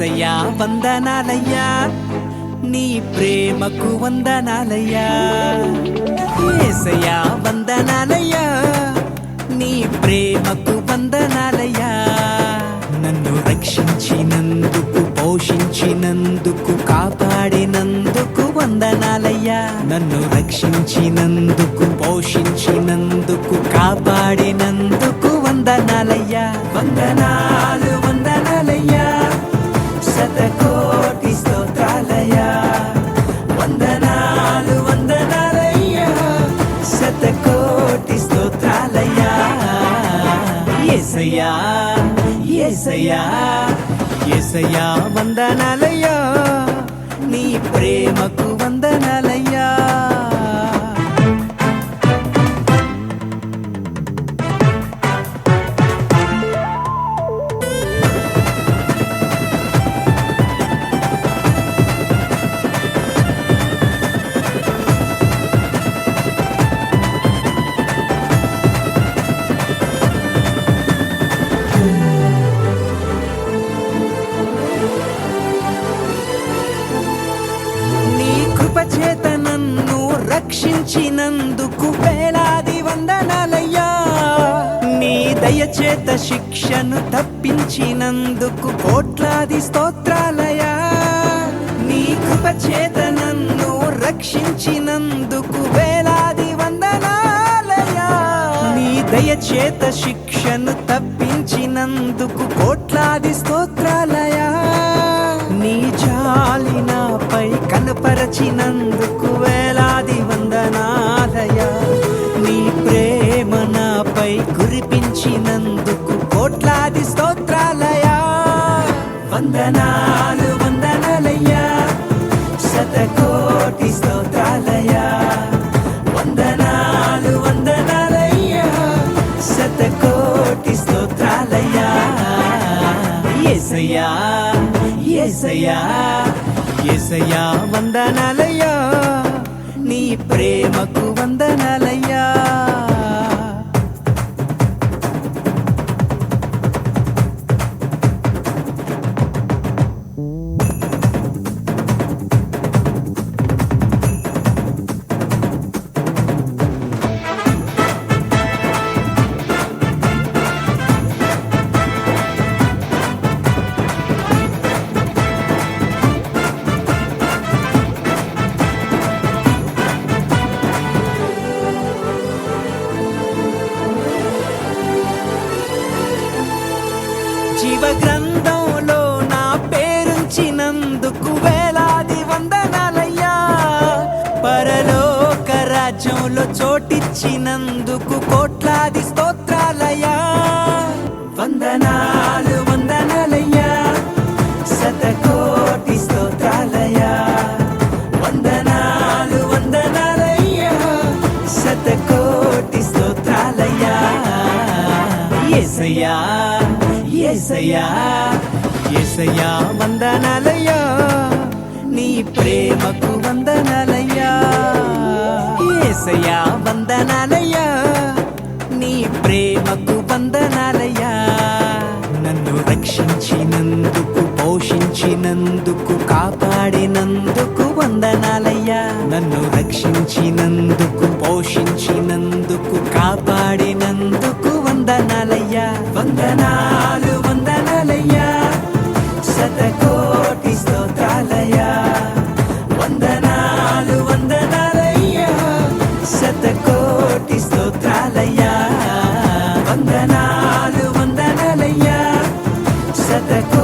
యేసయ్యా వందనాలయ్యా, నీ ప్రేమకు వందనాలయ్యా. యేసయ్యా వందనాలయ్యా, నీ ప్రేమకు వందనాలయ్యా. నన్ను రక్షించినందుకు, పోషించినందుకు, కాపాడినందుకు వందనాలయ్యా. నన్ను రక్షించినందుకు, పోషించినందుకు, కాపాడినందుకు వందనాలయ్యా. వందనాలు వందనాలయ్యా, శతకోటి స్తోత్రాలయ్యా. వందనాలు వందనాలయ్యా, శతకోటి స్తోత్రాలయ్యా. యేసయ్యా యేసయ్యా యేసయ్యా వందనాలయ్యా, నీ ప్రేమకు వందనాలయ్యా. చేత నన్ను రక్షించినందుకు వేలాది వందనాలయ్యా. నీ దయచేత శిక్షను తప్పించినందుకు కోట్లాది స్తోత్రాలయ్యా. నీ కృప చేత నన్ను రక్షించినందుకు వేలాది వందనాలయ్యా. నీ దయచేత శిక్షను తప్పించినందుకు కోట్లాది స్తోత్రాలయ్యా. నీ జాలి నాపై కనపరచినందుకు వేలాది వందనాలయ్యా. నీ ప్రేమ నాపై కురిపించినందుకు కోట్లాది స్తోత్రాలయ్యా. వందనాలు వందనాలయ్యా, శతకోటి స్తోత్రాలయ్యా. వందనాలు వందనాలయ్యా, శతకోటి స్తోత్రాలయ్యా. యేసయ్యా యేసయ్యా యేసయ్యా వందనాలయ్యా, నీ ప్రేమకు వందనాలయ్యా. జీవ గ్రంథంలో నా పేరుంచినందుకు వేలాది వందనాలయ్యా. పరలోక రాజ్యంలో చోటిచ్చినందుకు కోట్లాది స్తోత్రాలయ్యా. వందనాలు వందనాలయ్యా, శతకోటి స్తోత్రాలయ్యా. వందనాలు వందనాలయ్యా, శతకోటి స్తోత్రాలయ్యా. యేసయ్యా యేసయ్యా యేసయ్యా వందనాలయ్యా, నీ ప్రేమకు వందనాలయ్యా. యేసయ్యా వందనాలయ్యా, నీ ప్రేమకు వందనాలయ్యా. నన్ను రక్షించినందుకు, పోషించినందుకు, కాపాడినందుకు వందనాలయ్యా. నన్ను రక్షించినందుకు, పోషించినందుకు, కాపాడినందుకు వందనాలయ్యా. వందనాలు వందనాలయ్యా, శతకోటి స్తోత్రాలయ్యా. వందనాలు వందనాలయ్యా, శతకోటి స్తోత్రాలయ్యా. వందనాలు వందనాలయ్యా, శతకోటి